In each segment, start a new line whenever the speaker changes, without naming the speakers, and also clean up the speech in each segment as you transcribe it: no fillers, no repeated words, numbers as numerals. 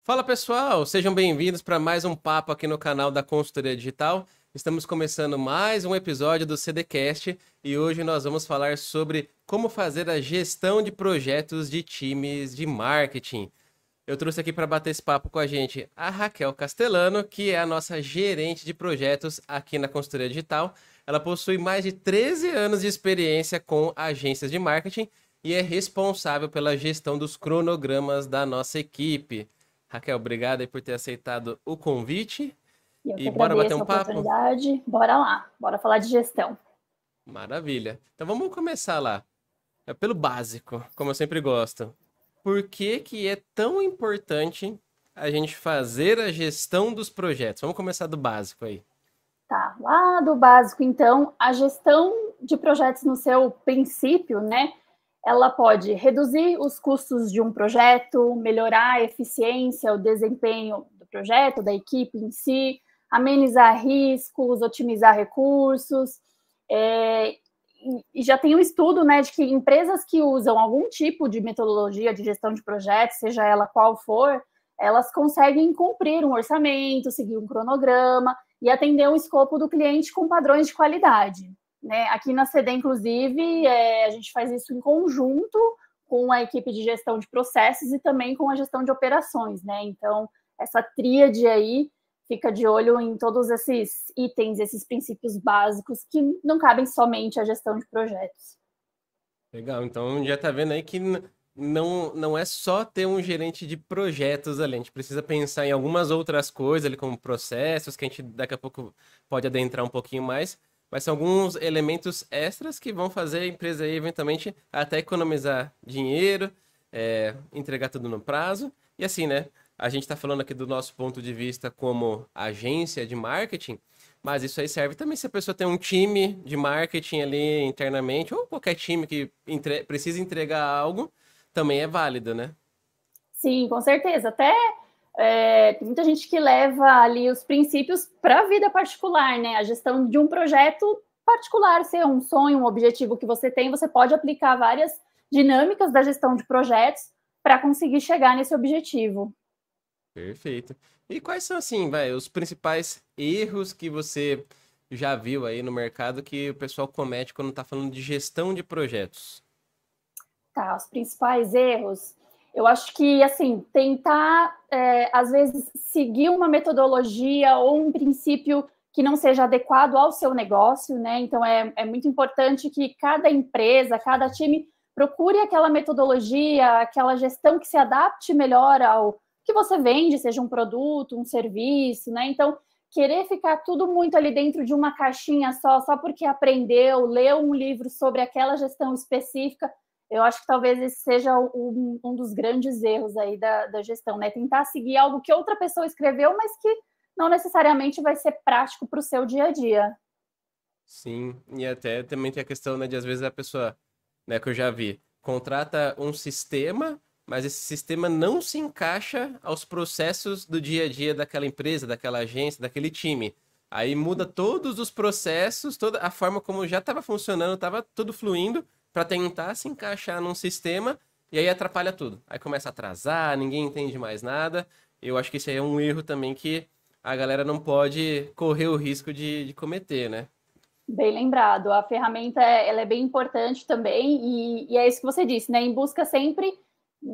Fala pessoal, sejam bem-vindos para mais um papo aqui no canal da Consultoria Digital. Estamos começando mais um episódio do CDcast e hoje nós vamos falar sobre como fazer a gestão de projetos de times de marketing. Eu trouxe aqui para bater esse papo com a gente a Raquel Castellano, que é a nossa gerente de projetos aqui na Consultoria Digital. Ela possui mais de 13 anos de experiência com agências de marketing e é responsável pela gestão dos cronogramas da nossa equipe. Raquel, obrigado aí por ter aceitado o convite.
E eu que
E bora bater
agradeço
um
a
papo?
oportunidade. Bora lá, bora falar de gestão.
Maravilha. Então vamos começar lá. É pelo básico, como eu sempre gosto. Por que que é tão importante a gente fazer a gestão dos projetos? Vamos começar do básico aí.
Tá, lá do básico, então, a gestão de projetos no seu princípio, né? Ela pode reduzir os custos de um projeto, melhorar a eficiência, o desempenho do projeto, da equipe em si, amenizar riscos, otimizar recursos. É, e já tem um estudo, né, de que empresas que usam algum tipo de metodologia de gestão de projetos, seja ela qual for, elas conseguem cumprir um orçamento, seguir um cronograma e atender o escopo do cliente com padrões de qualidade. Né? Aqui na CD, inclusive, a gente faz isso em conjunto com a equipe de gestão de processos e também com a gestão de operações. Né? Então, essa tríade aí fica de olho em todos esses itens, esses princípios básicos que não cabem somente à gestão de projetos.
Legal, então já tá vendo aí que não é só ter um gerente de projetos ali, a gente precisa pensar em algumas outras coisas ali, como processos, que a gente daqui a pouco pode adentrar um pouquinho mais, mas são alguns elementos extras que vão fazer a empresa aí, eventualmente, até economizar dinheiro, entregar tudo no prazo, e assim, né? A gente está falando aqui do nosso ponto de vista como agência de marketing, mas isso aí serve também se a pessoa tem um time de marketing ali internamente, ou qualquer time que precisa entregar algo, também é válido, né?
Sim, com certeza. Até tem muita gente que leva ali os princípios para a vida particular, né? A gestão de um projeto particular, se é um sonho, um objetivo que você tem, você pode aplicar várias dinâmicas da gestão de projetos para conseguir chegar nesse objetivo.
Perfeito. E quais são, assim, vai, os principais erros que você já viu aí no mercado que o pessoal comete quando está falando de gestão de projetos?
Tá, os principais erros. Eu acho que, assim, tentar, às vezes, seguir uma metodologia ou um princípio que não seja adequado ao seu negócio, né? Então, é muito importante que cada empresa, cada time procure aquela metodologia, aquela gestão que se adapte melhor ao que você vende, seja um produto, um serviço, né? Então, querer ficar tudo muito ali dentro de uma caixinha só porque aprendeu, leu um livro sobre aquela gestão específica, eu acho que talvez esse seja um dos grandes erros aí da gestão, né? Tentar seguir algo que outra pessoa escreveu, mas que não necessariamente vai ser prático para o seu dia a dia.
Sim, e até também tem a questão, né, de às vezes a pessoa, né, que eu já vi, contrata um sistema, mas esse sistema não se encaixa aos processos do dia a dia daquela empresa, daquela agência, daquele time. Aí muda todos os processos, toda a forma como já estava funcionando, estava tudo fluindo para tentar se encaixar num sistema e aí atrapalha tudo. Aí começa a atrasar, ninguém entende mais nada. Eu acho que isso aí é um erro também que a galera não pode correr o risco de cometer, né?
Bem lembrado, a ferramenta ela é bem importante também, e é isso que você disse, né? Em busca sempre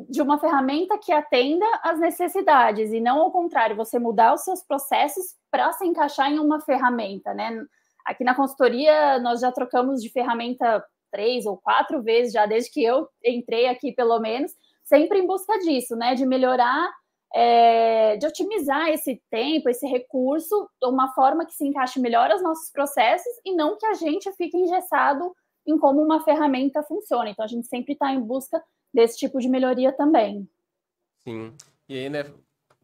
de uma ferramenta que atenda às necessidades, e não ao contrário, você mudar os seus processos para se encaixar em uma ferramenta, né? Aqui na consultoria, nós já trocamos de ferramenta 3 ou 4 vezes, já desde que eu entrei aqui, pelo menos, sempre em busca disso, né? De melhorar, de otimizar esse tempo, esse recurso, de uma forma que se encaixe melhor aos nossos processos e não que a gente fique engessado em como uma ferramenta funciona. Então, a gente sempre está em busca desse tipo de melhoria também.
Sim. E aí, né,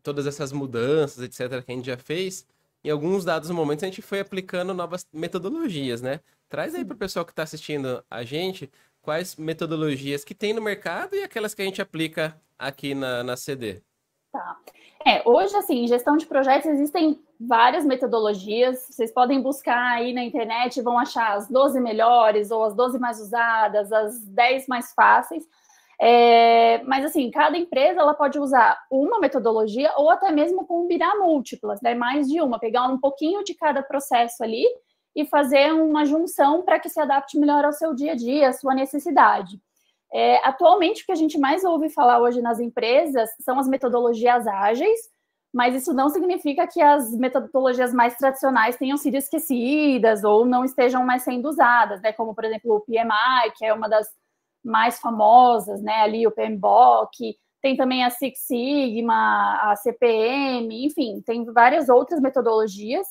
todas essas mudanças, etc., que a gente já fez, em alguns dados momentos a gente foi aplicando novas metodologias, né? Traz aí para o pessoal que está assistindo a gente quais metodologias que tem no mercado e aquelas que a gente aplica aqui na CD.
Tá. Hoje, assim, em gestão de projetos existem várias metodologias. Vocês podem buscar aí na internet, vão achar as 12 melhores ou as 12 mais usadas, as 10 mais fáceis. Mas, assim, cada empresa ela pode usar uma metodologia ou até mesmo combinar múltiplas, né? Mais de uma, pegar um pouquinho de cada processo ali e fazer uma junção para que se adapte melhor ao seu dia a dia, à sua necessidade. Atualmente, o que a gente mais ouve falar hoje nas empresas são as metodologias ágeis, mas isso não significa que as metodologias mais tradicionais tenham sido esquecidas ou não estejam mais sendo usadas, né? Como, por exemplo, o PMI, que é uma das mais famosas, né? Ali o PMBOK, tem também a Six Sigma, a CPM, enfim, tem várias outras metodologias.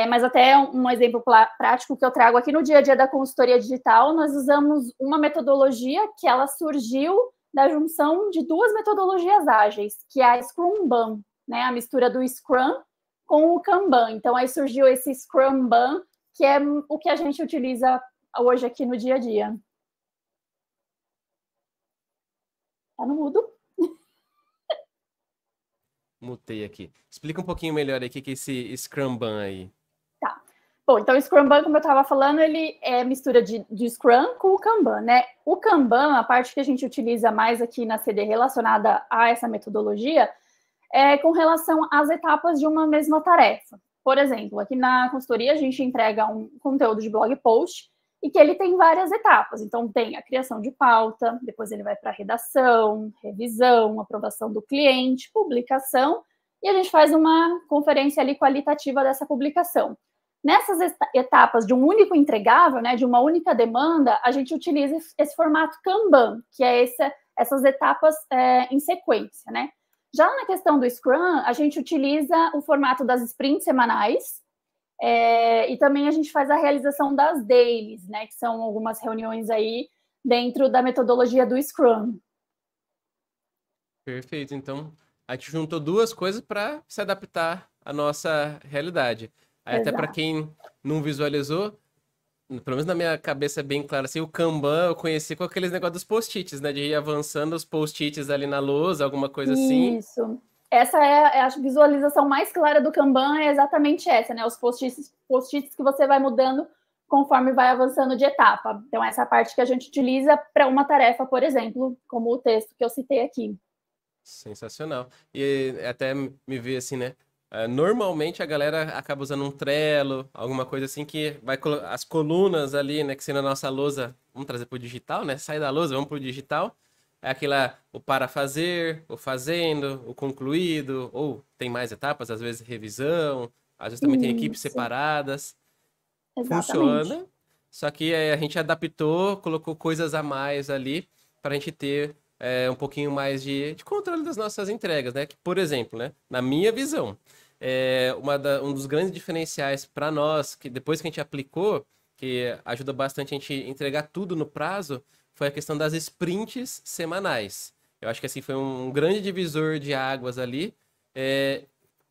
Mas até um exemplo prático que eu trago aqui no dia a dia da consultoria digital, nós usamos uma metodologia que ela surgiu da junção de duas metodologias ágeis, que é a Scrum-Ban, né? A mistura do Scrum com o Kanban. Então, aí surgiu esse Scrum-Ban, que é o que a gente utiliza hoje aqui no dia a dia. Tá no mudo?
Mutei aqui. Explica um pouquinho melhor aí o que é esse Scrum-Ban aí.
Tá. Bom, então o Scrum-Ban, como eu estava falando, ele é mistura de Scrum com o Kanban, né? O Kanban, a parte que a gente utiliza mais aqui na CD relacionada a essa metodologia, é com relação às etapas de uma mesma tarefa. Por exemplo, aqui na consultoria a gente entrega um conteúdo de blog post e que ele tem várias etapas. Então, tem a criação de pauta, depois ele vai para a redação, revisão, aprovação do cliente, publicação, e a gente faz uma conferência ali qualitativa dessa publicação. Nessas etapas de um único entregável, né, de uma única demanda, a gente utiliza esse formato Kanban, que é essas etapas em sequência, né? Já na questão do Scrum, a gente utiliza o formato das sprints semanais, e também a gente faz a realização das dailies, né, que são algumas reuniões aí dentro da metodologia do Scrum.
Perfeito. Então, a gente juntou duas coisas para se adaptar à nossa realidade. Aí, até para quem não visualizou, pelo menos na minha cabeça é bem claro assim, o Kanban eu conheci com aqueles negócios dos post-its, né? De ir avançando os post-its ali na lousa, alguma coisa assim.
Isso. Essa é a visualização mais clara do Kanban, é exatamente essa, né? Os post-its que você vai mudando conforme vai avançando de etapa. Então, essa é a parte que a gente utiliza para uma tarefa, por exemplo, como o texto que eu citei aqui.
Sensacional. E até me ver assim, né? Normalmente a galera acaba usando um Trello, alguma coisa assim que vai as colunas ali, né? Que sendo a nossa lousa, vamos trazer para o digital, né? Sai da lousa, vamos para o digital. É aquela, o para fazer, o fazendo, o concluído, ou tem mais etapas, às vezes revisão, às vezes também tem equipes separadas.
Exatamente.
Funciona, só que a gente adaptou, colocou coisas a mais ali para a gente ter um pouquinho mais de controle das nossas entregas, né? Que, por exemplo, né? Na minha visão, um dos grandes diferenciais para nós, que depois que a gente aplicou, que ajuda bastante a gente entregar tudo no prazo, foi a questão das sprints semanais. Eu acho que assim foi um grande divisor de águas ali.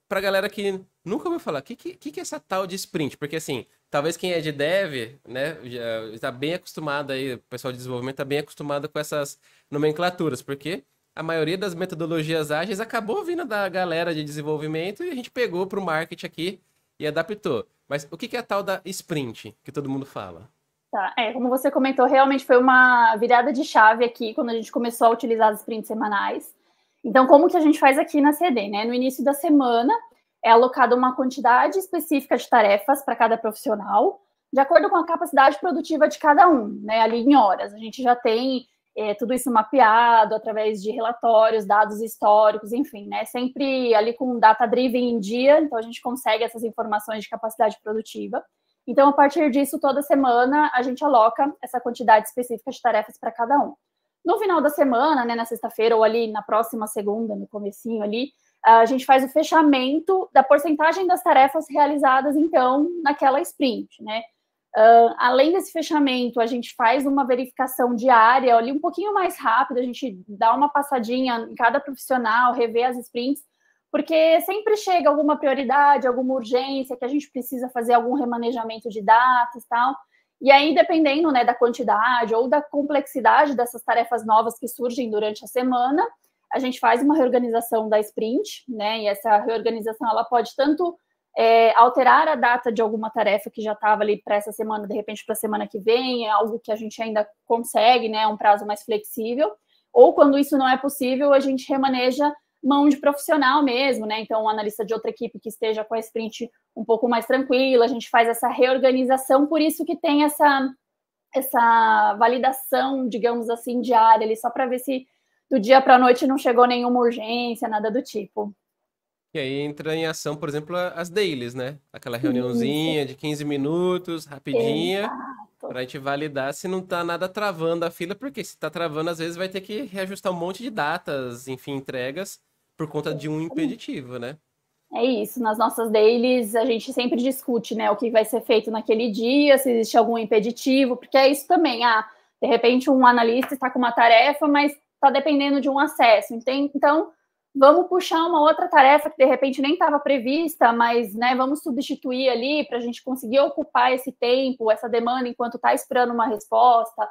Pra galera que nunca ouviu falar, o que é essa tal de sprint? Porque assim, talvez quem é de dev, né, já está bem acostumado aí, o pessoal de desenvolvimento está bem acostumado com essas nomenclaturas, porque a maioria das metodologias ágeis acabou vindo da galera de desenvolvimento e a gente pegou para o marketing aqui e adaptou. Mas o que é a tal da sprint, que todo mundo fala?
Tá, como você comentou, realmente foi uma virada de chave aqui, quando a gente começou a utilizar as sprints semanais. Então, como que a gente faz aqui na CD, né? No início da semana, é alocada uma quantidade específica de tarefas para cada profissional, de acordo com a capacidade produtiva de cada um, né? Ali em horas. A gente já tem tudo isso mapeado através de relatórios, dados históricos, enfim, né? Sempre ali com data-driven em dia, então a gente consegue essas informações de capacidade produtiva. Então, a partir disso, toda semana, a gente aloca essa quantidade específica de tarefas para cada um. No final da semana, né, na sexta-feira ou ali na próxima segunda, no comecinho ali, a gente faz o fechamento da porcentagem das tarefas realizadas, então, naquela sprint, né? Além desse fechamento, a gente faz uma verificação diária, ali um pouquinho mais rápido, a gente dá uma passadinha em cada profissional, revê as sprints, porque sempre chega alguma prioridade, alguma urgência, que a gente precisa fazer algum remanejamento de datas e tal. E aí, dependendo, né, da quantidade ou da complexidade dessas tarefas novas que surgem durante a semana, a gente faz uma reorganização da sprint, né? E essa reorganização ela pode tanto alterar a data de alguma tarefa que já estava ali para essa semana, de repente para a semana que vem, é algo que a gente ainda consegue, né? É um prazo mais flexível, ou quando isso não é possível, a gente remaneja mão de profissional mesmo, né? Então, um analista de outra equipe que esteja com a sprint um pouco mais tranquila, a gente faz essa reorganização, por isso que tem essa validação, digamos assim, diária ali, só para ver se do dia para a noite não chegou nenhuma urgência, nada do tipo.
E aí entra em ação, por exemplo, as dailies, né? Aquela
Isso,
reuniãozinha de 15 minutos, rapidinha,
exato.
para a gente validar se não tá nada travando a fila, porque se tá travando, às vezes vai ter que reajustar um monte de datas, enfim, entregas, por conta de um impeditivo, né?
É isso, nas nossas dailies a gente sempre discute, né, o que vai ser feito naquele dia, se existe algum impeditivo, porque é isso também, de repente um analista está com uma tarefa, mas está dependendo de um acesso, então vamos puxar uma outra tarefa que de repente nem estava prevista, mas, né, vamos substituir ali para a gente conseguir ocupar esse tempo, essa demanda enquanto está esperando uma resposta,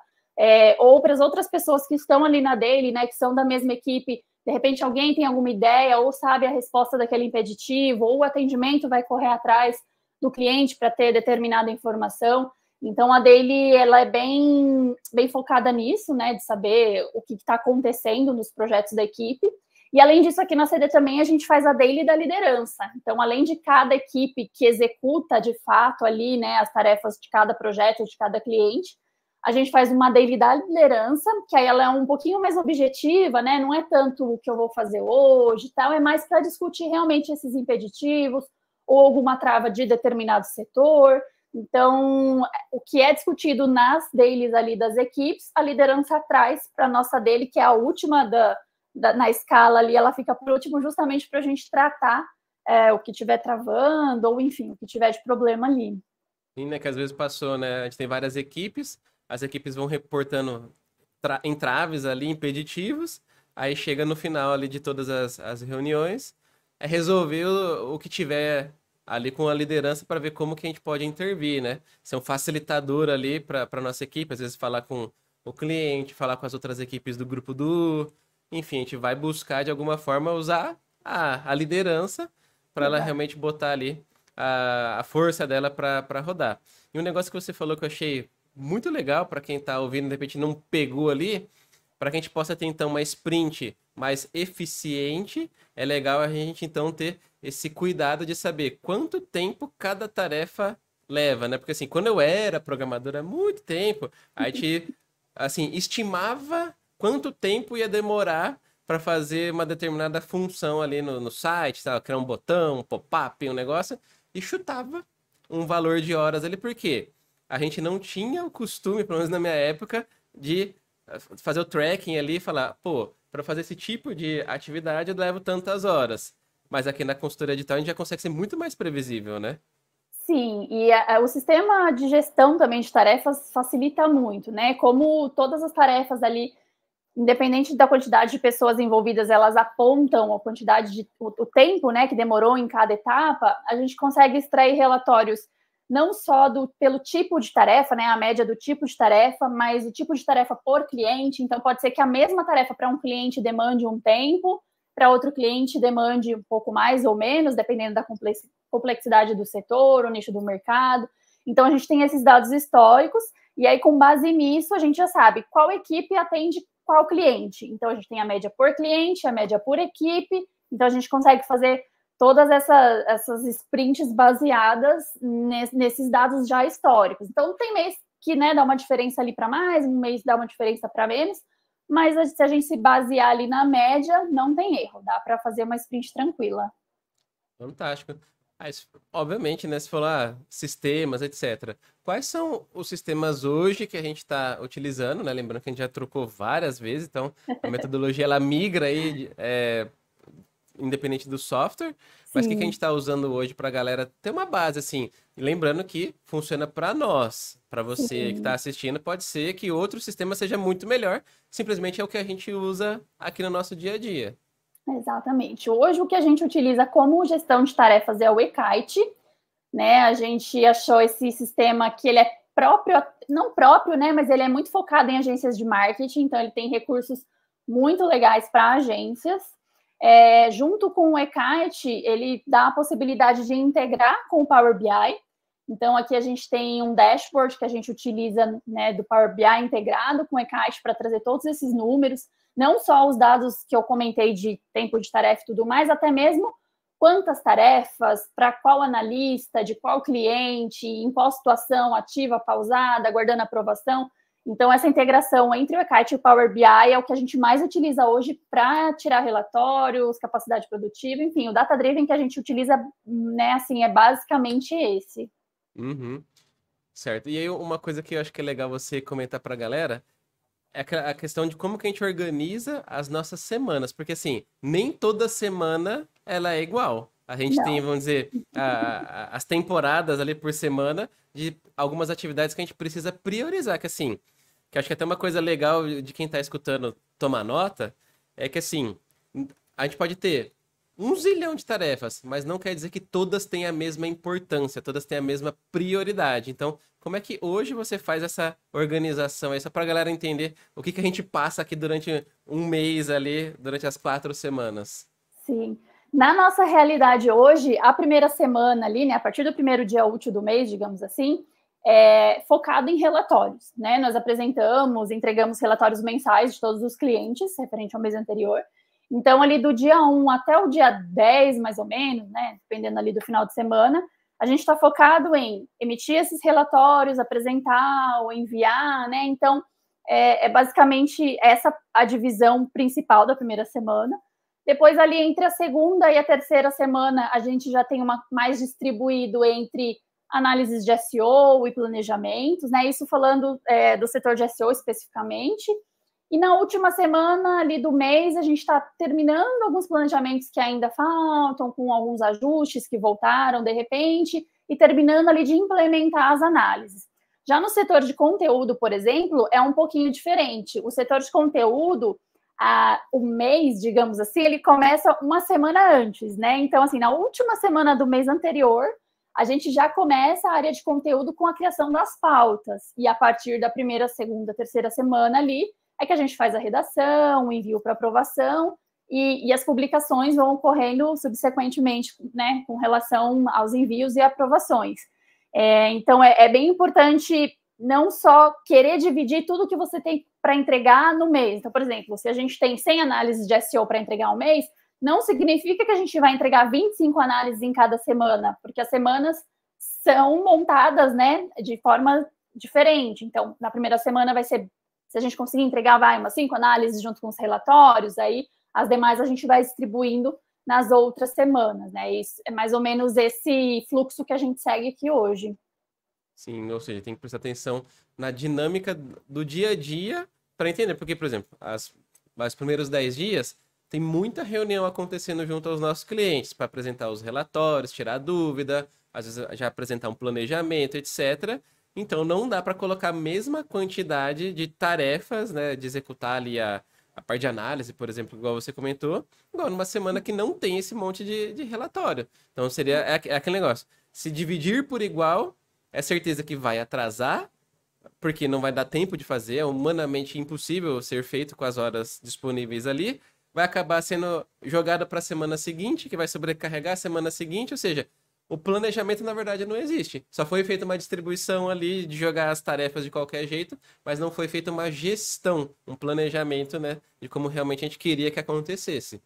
ou para as outras pessoas que estão ali na daily, né, que são da mesma equipe, de repente alguém tem alguma ideia ou sabe a resposta daquele impeditivo, ou o atendimento vai correr atrás do cliente para ter determinada informação. Então, a daily ela é bem focada nisso, né, de saber o que está acontecendo nos projetos da equipe. E, além disso, aqui na CD também a gente faz a daily da liderança. Então, além de cada equipe que executa, de fato, ali, né, as tarefas de cada projeto, de cada cliente, a gente faz uma daily da liderança, que aí ela é um pouquinho mais objetiva, né? Não é tanto o que eu vou fazer hoje, tal, é mais para discutir realmente esses impeditivos ou alguma trava de determinado setor. Então, o que é discutido nas dailies ali das equipes, a liderança traz para a nossa daily, que é a última na escala ali, ela fica por último justamente para a gente tratar o que estiver travando, ou enfim, o que tiver de problema ali.
Sim, né? Que às vezes passou, né? A gente tem várias equipes, as equipes vão reportando entraves ali, impeditivos, aí chega no final ali de todas as reuniões, é resolver o que tiver ali com a liderança para ver como que a gente pode intervir, né? Ser um facilitador ali para nossa equipe, às vezes falar com o cliente, falar com as outras equipes do grupo enfim, a gente vai buscar de alguma forma usar a liderança para ela
Exato.
realmente botar ali a força dela para rodar. E um negócio que você falou que eu achei muito legal para quem está ouvindo, de repente não pegou ali, para que a gente possa ter então uma sprint mais eficiente, é legal a gente então ter esse cuidado de saber quanto tempo cada tarefa leva, né? Porque assim, quando eu era programador há muito tempo, a gente assim estimava quanto tempo ia demorar para fazer uma determinada função ali no site, sabe? Criar um botão, um pop-up, um negócio, e chutava um valor de horas ali, porque a gente não tinha o costume, pelo menos na minha época, de fazer o tracking ali e falar, pô, para fazer esse tipo de atividade eu levo tantas horas. Mas aqui na consultoria digital a gente já consegue ser muito mais previsível, né?
Sim, e o sistema de gestão também de tarefas facilita muito, né? Como todas as tarefas ali, independente da quantidade de pessoas envolvidas, elas apontam a quantidade o tempo, né, que demorou em cada etapa, a gente consegue extrair relatórios não só pelo tipo de tarefa, né, a média do tipo de tarefa, mas o tipo de tarefa por cliente. Então, pode ser que a mesma tarefa para um cliente demande um tempo, para outro cliente demande um pouco mais ou menos, dependendo da complexidade do setor, o nicho do mercado. Então, a gente tem esses dados históricos, e aí, com base nisso, a gente já sabe qual equipe atende qual cliente. Então, a gente tem a média por cliente, a média por equipe, então a gente consegue fazer todas essas sprints baseadas nesses dados já históricos. Então, tem mês que, né, dá uma diferença ali para mais, um mês dá uma diferença para menos, mas se a gente se basear ali na média, não tem erro, dá para fazer uma sprint tranquila.
Fantástico. Mas, obviamente, né? Se falar sistemas, etc. Quais são os sistemas hoje que a gente está utilizando, né? Lembrando que a gente já trocou várias vezes, então a metodologia ela migra aí, independente do software, mas o que a gente
Sim,
está usando hoje para a galera ter uma base, assim. E lembrando que funciona para nós, para você que está
sim.
assistindo, pode ser que outro sistema seja muito melhor, simplesmente é o que a gente usa aqui no nosso dia a dia.
Exatamente. Hoje, o que a gente utiliza como gestão de tarefas é o eKite, né? A gente achou esse sistema que ele é próprio, não próprio, né? Mas ele é muito focado em agências de marketing, então ele tem recursos muito legais para agências. Junto com o eKite, ele dá a possibilidade de integrar com o Power BI. Então, aqui a gente tem um dashboard que a gente utiliza, né, do Power BI integrado com o eKite para trazer todos esses números, não só os dados que eu comentei de tempo de tarefa e tudo mais, até mesmo quantas tarefas, para qual analista, de qual cliente, em qual situação, ativa, pausada, aguardando aprovação. Então, essa integração entre o eKite e o Power BI é o que a gente mais utiliza hoje para tirar relatórios, capacidade produtiva, enfim, o Data Driven que a gente utiliza, né, assim, é basicamente esse.
Uhum. Certo. E aí, uma coisa que eu acho que é legal você comentar para a galera é a questão de como que a gente organiza as nossas semanas, porque assim, nem toda semana ela é igual. A gente tem,
Não.
vamos dizer, as temporadas ali por semana de algumas atividades que a gente precisa priorizar, que assim, que acho que até uma coisa legal de quem está escutando tomar nota, é que assim, a gente pode ter um zilhão de tarefas, mas não quer dizer que todas têm a mesma importância, todas têm a mesma prioridade. Então, como é que hoje você faz essa organização aí, só para a galera entender o que que a gente passa aqui durante um mês ali, durante as 4 semanas?
Sim. Na nossa realidade hoje, a primeira semana ali, né, a partir do primeiro dia útil do mês, digamos assim, é focado em relatórios, né? Nós apresentamos, entregamos relatórios mensais de todos os clientes, referente ao mês anterior. Então, ali do dia 1 até o dia 10, mais ou menos, né, dependendo ali do final de semana, a gente está focado em emitir esses relatórios, apresentar ou enviar, né? Então, é basicamente essa a divisão principal da primeira semana. Depois, ali entre a segunda e a terceira semana, a gente já tem uma mais distribuído entre análises de SEO e planejamentos, né? Isso falando do setor de SEO especificamente. E na última semana ali do mês, a gente está terminando alguns planejamentos que ainda faltam, com alguns ajustes que voltaram de repente, e terminando ali de implementar as análises. Já no setor de conteúdo, por exemplo, é um pouquinho diferente. O setor de conteúdo, o mês, digamos assim, ele começa uma semana antes, né? Então, assim, na última semana do mês anterior, a gente já começa a área de conteúdo com a criação das pautas. E a partir da primeira, segunda, terceira semana ali, é que a gente faz a redação, o envio para aprovação, e as publicações vão ocorrendo subsequentemente, né, com relação aos envios e aprovações. Então, é bem importante não só querer dividir tudo que você tem para entregar no mês. Então, por exemplo, se a gente tem 100 análises de SEO para entregar um mês, não significa que a gente vai entregar 25 análises em cada semana, porque as semanas são montadas, né, de forma diferente. Então, na primeira semana vai ser, se a gente conseguir entregar, umas 5 análises junto com os relatórios, aí as demais a gente vai distribuindo nas outras semanas, né? Isso é mais ou menos esse fluxo que a gente segue aqui hoje.
Sim, ou seja, tem que prestar atenção na dinâmica do dia a dia para entender. Porque, por exemplo, os primeiros 10 dias tem muita reunião acontecendo junto aos nossos clientes para apresentar os relatórios, tirar dúvida, às vezes já apresentar um planejamento, etc. Então não dá para colocar a mesma quantidade de tarefas, né, de executar ali a parte de análise, por exemplo, igual você comentou, igual numa semana que não tem esse monte de relatório. Então seria aquele negócio. Se dividir por igual, é certeza que vai atrasar, porque não vai dar tempo de fazer, é humanamente impossível ser feito com as horas disponíveis ali. Vai acabar sendo jogada para a semana seguinte, que vai sobrecarregar a semana seguinte, ou seja, o planejamento na verdade não existe. Só foi feita uma distribuição ali de jogar as tarefas de qualquer jeito, mas não foi feita uma gestão, um planejamento, né, de como realmente a gente queria que acontecesse.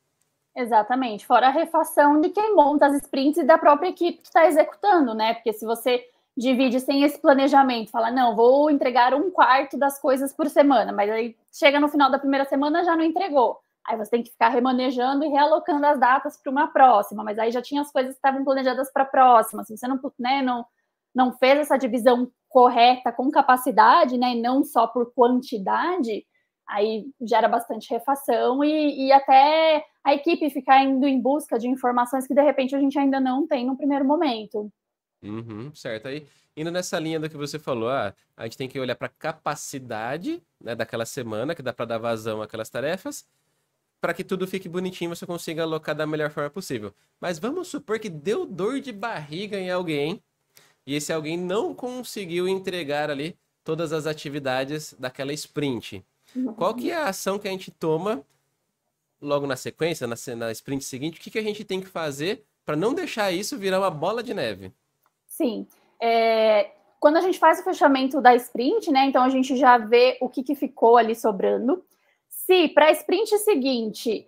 Exatamente, fora a refação de quem monta as sprints e da própria equipe que está executando, né? Porque se você divide sem esse planejamento, fala, não, vou entregar 1/4 das coisas por semana, mas aí chega no final da primeira semana já não entregou. Aí você tem que ficar remanejando e realocando as datas para uma próxima, mas aí já tinha as coisas que estavam planejadas para a próxima. Se você não, né, não fez essa divisão correta com capacidade, né, e não só por quantidade, aí gera bastante refação e até a equipe ficar indo em busca de informações que de repente a gente ainda não tem no primeiro momento.
Uhum, certo. Aí, indo nessa linha do que você falou, a gente tem que olhar para a capacidade, né, daquela semana, que dá para dar vazão àquelas tarefas, para que tudo fique bonitinho e você consiga alocar da melhor forma possível. Mas vamos supor que deu dor de barriga em alguém e esse alguém não conseguiu entregar ali todas as atividades daquela sprint. Qual que é a ação que a gente toma logo na sequência, na sprint seguinte? O que a gente tem que fazer para não deixar isso virar uma bola de neve?
Sim. Quando a gente faz o fechamento da sprint, né? Então a gente já vê o que ficou ali sobrando. Se para a sprint seguinte,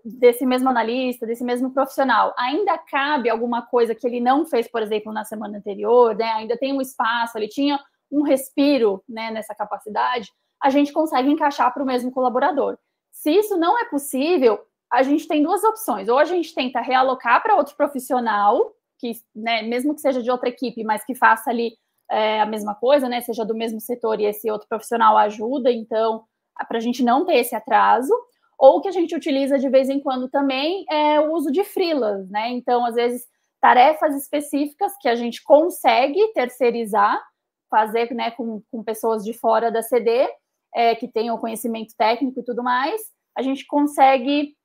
desse mesmo analista, desse mesmo profissional, ainda cabe alguma coisa que ele não fez, por exemplo, na semana anterior, né, ainda tem um espaço, ele tinha um respiro, né, nessa capacidade, a gente consegue encaixar para o mesmo colaborador. Se isso não é possível, a gente tem duas opções. Ou a gente tenta realocar para outro profissional, que, né, mesmo que seja de outra equipe, mas que faça ali a mesma coisa, né, seja do mesmo setor e esse outro profissional ajuda, então, para a gente não ter esse atraso. Ou que a gente utiliza de vez em quando também é o uso de freelas, né? Então, às vezes, tarefas específicas que a gente consegue terceirizar, fazer, né, com pessoas de fora da CD, que tenham conhecimento técnico e tudo mais, a gente consegue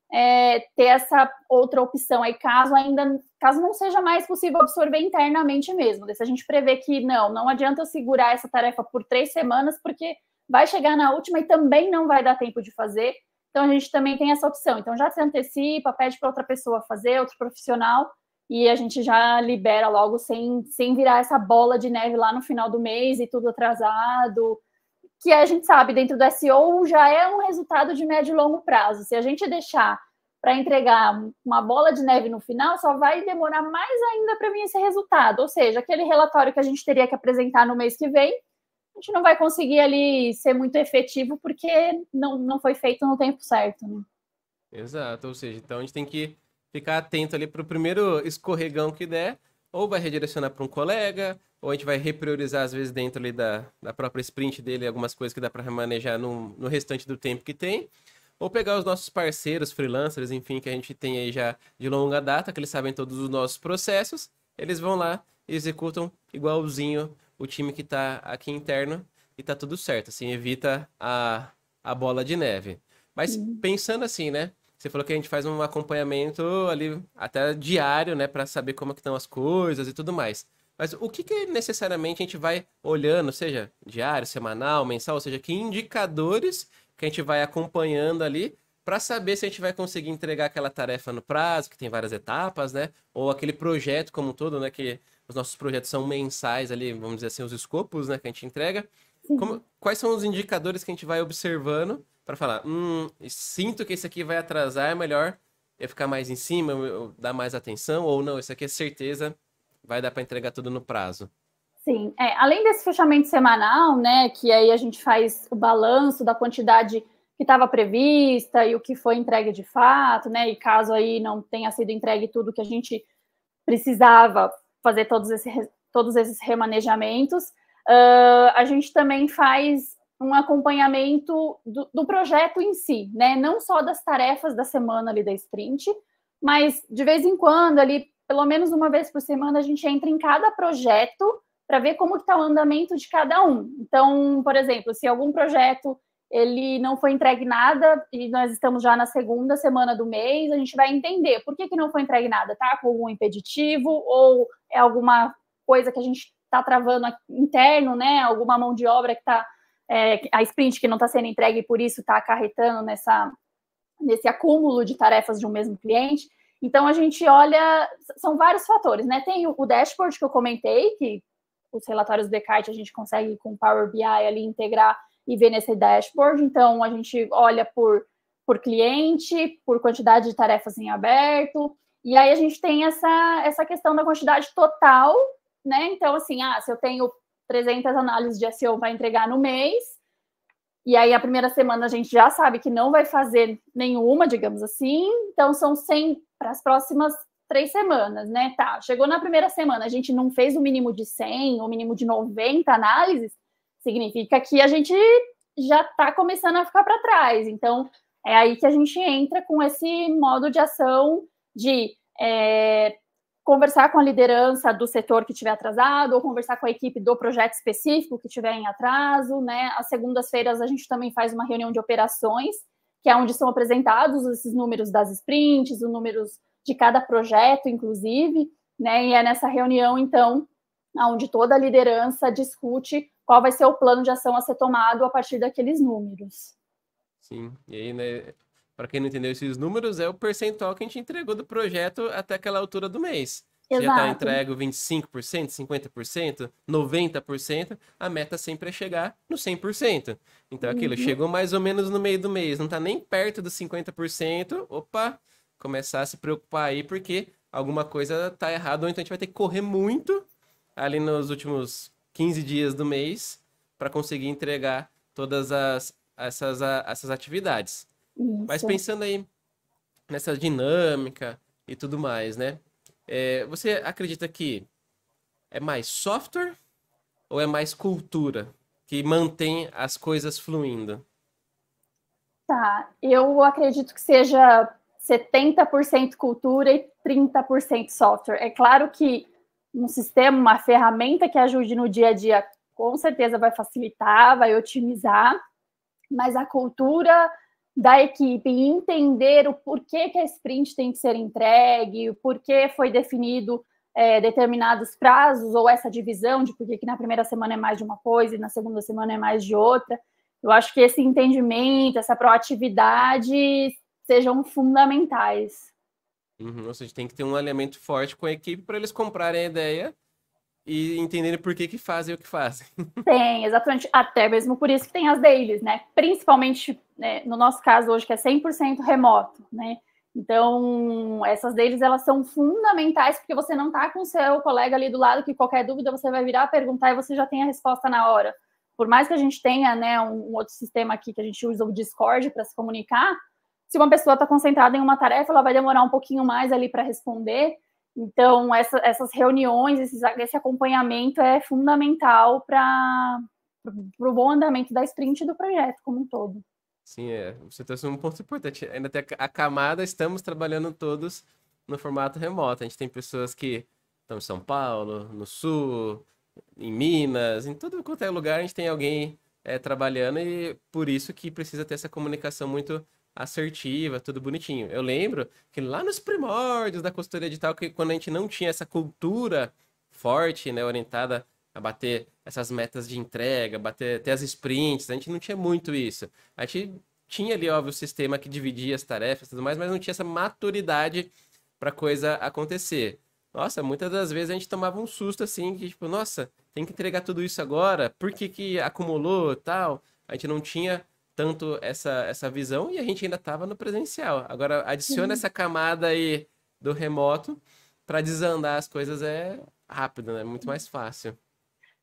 ter essa outra opção aí, caso não seja mais possível absorver internamente mesmo. Se a gente prevê que não adianta segurar essa tarefa por 3 semanas, porque vai chegar na última e também não vai dar tempo de fazer, então a gente também tem essa opção. Então já se antecipa, pede para outra pessoa fazer, outro profissional, e a gente já libera logo sem virar essa bola de neve lá no final do mês e tudo atrasado, que a gente sabe, dentro do SEO já é um resultado de médio e longo prazo. Se a gente deixar para entregar uma bola de neve no final, só vai demorar mais ainda para vir esse resultado. Ou seja, aquele relatório que a gente teria que apresentar no mês que vem, a gente não vai conseguir ali ser muito efetivo porque não foi feito no tempo certo, né?
Exato, ou seja, então a gente tem que ficar atento ali para o primeiro escorregão que der, ou vai redirecionar para um colega, ou a gente vai repriorizar, às vezes, dentro ali da própria sprint dele, algumas coisas que dá para remanejar no restante do tempo que tem, ou pegar os nossos parceiros, freelancers, enfim, que a gente tem aí já de longa data, que eles sabem todos os nossos processos, eles vão lá e executam igualzinho o time que está aqui interno e tá tudo certo, assim, evita a bola de neve. Mas pensando assim, né? Você falou que a gente faz um acompanhamento ali até diário, né, para saber como que estão as coisas e tudo mais. Mas o que necessariamente a gente vai olhando, seja diário, semanal, mensal, ou seja, que indicadores que a gente vai acompanhando ali para saber se a gente vai conseguir entregar aquela tarefa no prazo, que tem várias etapas, né? Ou aquele projeto como um todo, né, que os nossos projetos são mensais ali, vamos dizer assim, os escopos, né, que a gente entrega. Quais são os indicadores que a gente vai observando para falar, sinto que esse aqui vai atrasar, é melhor eu ficar mais em cima, eu dar mais atenção, ou não, esse aqui é certeza, vai dar para entregar tudo no prazo.
Sim, além desse fechamento semanal, né, que aí a gente faz o balanço da quantidade que estava prevista e o que foi entregue de fato, né, e caso aí não tenha sido entregue tudo que a gente precisava fazer todos esses remanejamentos, a gente também faz um acompanhamento do projeto em si, né? Não só das tarefas da semana ali da sprint, mas de vez em quando, ali, pelo menos uma vez por semana, a gente entra em cada projeto para ver como está o andamento de cada um. Então, por exemplo, se algum projeto ele não foi entregue nada e nós estamos já na segunda semana do mês, a gente vai entender por que não foi entregue nada, tá? Com algum impeditivo ou é alguma coisa que a gente está travando interno, né? Alguma mão de obra que está a sprint que não está sendo entregue e por isso está acarretando nesse acúmulo de tarefas de um mesmo cliente. Então, a gente olha, são vários fatores, né? Tem o dashboard que eu comentei, que os relatórios do Descartes a gente consegue com o Power BI ali integrar e ver nesse dashboard. Então, a gente olha por cliente, por quantidade de tarefas em aberto, e aí a gente tem essa questão da quantidade total, né? Então, assim, se eu tenho 300 análises de SEO para entregar no mês, e aí a primeira semana a gente já sabe que não vai fazer nenhuma, digamos assim, então são 100 para as próximas 3 semanas, né? Tá, chegou na primeira semana, a gente não fez o mínimo de 100, o mínimo de 90 análises, significa que a gente já está começando a ficar para trás. Então, é aí que a gente entra com esse modo de ação de conversar com a liderança do setor que estiver atrasado, ou conversar com a equipe do projeto específico que estiver em atraso, né? Às segundas-feiras a gente também faz uma reunião de operações, que é onde são apresentados esses números das sprints, os números de cada projeto, inclusive, né? E é nessa reunião, então, onde toda a liderança discute qual vai ser o plano de ação a ser tomado a partir daqueles números.
Sim, e aí, né, para quem não entendeu esses números, é o percentual que a gente entregou do projeto até aquela altura do mês. Se já está
Exato.
entregue 25%, 50%, 90%, a meta sempre é chegar no 100%. Então, aquilo,
Uhum.
chegou mais ou menos no meio do mês, não está nem perto dos 50%, opa, começar a se preocupar aí, porque alguma coisa está errada, ou então a gente vai ter que correr muito ali nos últimos 15 dias do mês para conseguir entregar todas essas atividades. Mas
Isso.
pensando aí nessa dinâmica e tudo mais, né? Você acredita que é mais software ou é mais cultura que mantém as coisas fluindo?
Tá, eu acredito que seja 70% cultura e 30% software. É claro que um sistema, uma ferramenta que ajude no dia a dia, com certeza vai facilitar, vai otimizar, mas a cultura da equipe e entender o porquê que a sprint tem que ser entregue, o porquê foi definido determinados prazos ou essa divisão de porquê que na primeira semana é mais de uma coisa e na segunda semana é mais de outra. Eu acho que esse entendimento, essa proatividade sejam fundamentais.
Uhum, ou seja, tem que ter um alinhamento forte com a equipe para eles comprarem a ideia e entenderem por que que fazem o que fazem.
Tem, exatamente. Até mesmo por isso que tem as dailies, né? Principalmente, né, no nosso caso hoje, que é 100% remoto, né? Então, essas dailies, elas são fundamentais porque você não tá com o seu colega ali do lado que qualquer dúvida você vai virar, perguntar e você já tem a resposta na hora. Por mais que a gente tenha, né, um outro sistema aqui que a gente usa o Discord para se comunicar, se uma pessoa está concentrada em uma tarefa, ela vai demorar um pouquinho mais ali para responder. Então, essas reuniões, esse acompanhamento é fundamental para o bom andamento da sprint do projeto como um todo.
Sim, você trouxe um ponto importante. Ainda tem a camada, estamos trabalhando todos no formato remoto. A gente tem pessoas que estão em São Paulo, no Sul, em Minas, em todo quanto é lugar a gente tem alguém trabalhando e por isso que precisa ter essa comunicação muito assertiva, tudo bonitinho. Eu lembro que lá nos primórdios da consultoria digital, que quando a gente não tinha essa cultura forte, né, orientada a bater essas metas de entrega, bater até as sprints, a gente não tinha muito isso. A gente tinha ali, óbvio, o sistema que dividia as tarefas e tudo mais, mas não tinha essa maturidade para coisa acontecer. Nossa, muitas das vezes a gente tomava um susto assim, que tipo, nossa, tem que entregar tudo isso agora, por que que acumulou tal? A gente não tinha tanto essa visão e a gente ainda estava no presencial. Agora, adiciona
Sim.
essa camada aí do remoto para desandar as coisas é rápido, né? Muito mais fácil.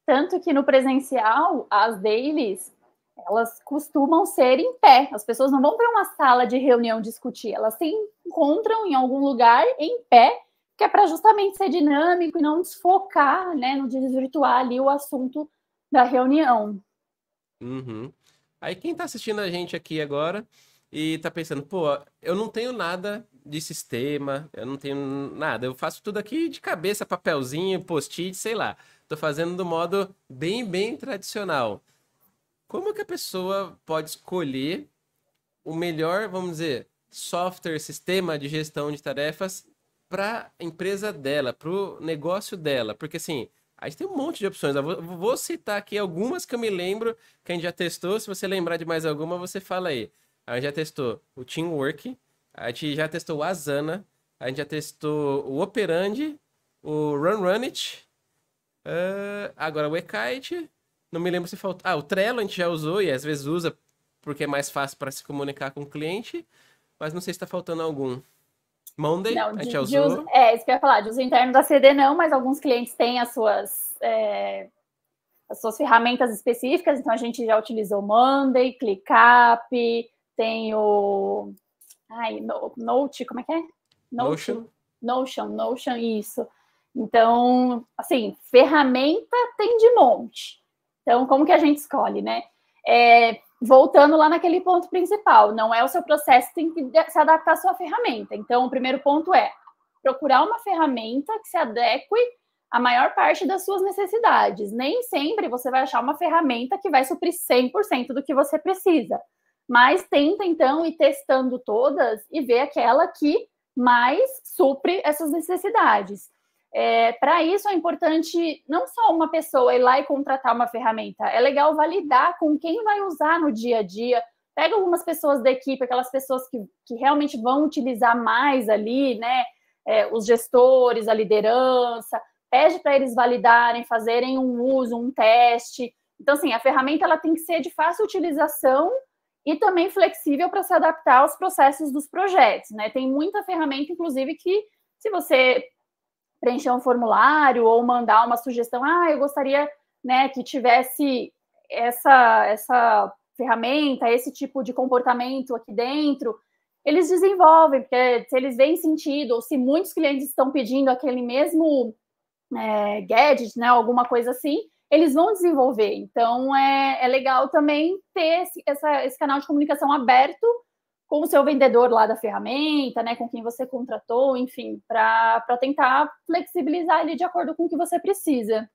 Tanto que no presencial, as dailies, elas costumam ser em pé. As pessoas não vão para uma sala de reunião discutir, elas se encontram em algum lugar em pé, que é para justamente ser dinâmico e não desfocar, né, no desvirtuar ali o assunto da reunião.
Uhum. Aí quem tá assistindo a gente aqui agora e tá pensando, pô, eu não tenho nada de sistema, eu não tenho nada, eu faço tudo aqui de cabeça, papelzinho, post-it, sei lá. Tô fazendo do modo bem tradicional. Como que a pessoa pode escolher o melhor, vamos dizer, software, sistema de gestão de tarefas para a empresa dela, para o negócio dela? Porque assim, a gente tem um monte de opções. Eu vou citar aqui algumas que eu me lembro que a gente já testou. Se você lembrar de mais alguma, você fala aí. A gente já testou o Teamwork, a gente já testou o Asana, a gente já testou o Operandi, o Runit, agora o eKite. Não me lembro se faltou. Ah, o Trello a gente já usou e às vezes usa porque é mais fácil para se comunicar com o cliente, mas não sei se está faltando algum. Monday,
Não,
a gente já usou.
isso que eu ia falar, de uso interno da CD não, mas alguns clientes têm as suas ferramentas específicas, então a gente já utilizou Monday, ClickUp, tem o Note, como é que é? Note?
Notion.
Notion, isso. Então, assim, ferramenta tem de monte. Então, como que a gente escolhe, né? Voltando lá naquele ponto principal, não é o seu processo, tem que se adaptar à sua ferramenta. Então, o primeiro ponto é procurar uma ferramenta que se adeque à maior parte das suas necessidades. Nem sempre você vai achar uma ferramenta que vai suprir 100% do que você precisa, mas tenta, então, ir testando todas e ver aquela que mais supre essas necessidades. Para isso é importante não só uma pessoa ir lá e contratar uma ferramenta, é legal validar com quem vai usar no dia a dia. Pega algumas pessoas da equipe, aquelas pessoas que realmente vão utilizar mais ali, né? os gestores, a liderança, pede para eles validarem, fazerem um uso, um teste. Então, assim, a ferramenta ela tem que ser de fácil utilização e também flexível para se adaptar aos processos dos projetos, né? Tem muita ferramenta, inclusive, que se você preencher um formulário ou mandar uma sugestão, eu gostaria, né, que tivesse essa ferramenta, esse tipo de comportamento aqui dentro, eles desenvolvem, porque se eles veem sentido, ou se muitos clientes estão pedindo aquele mesmo gadget, né, alguma coisa assim, eles vão desenvolver. Então, é legal também ter esse canal de comunicação aberto com o seu vendedor lá da ferramenta, né, com quem você contratou, enfim, para tentar flexibilizar ele de acordo com o que você precisa.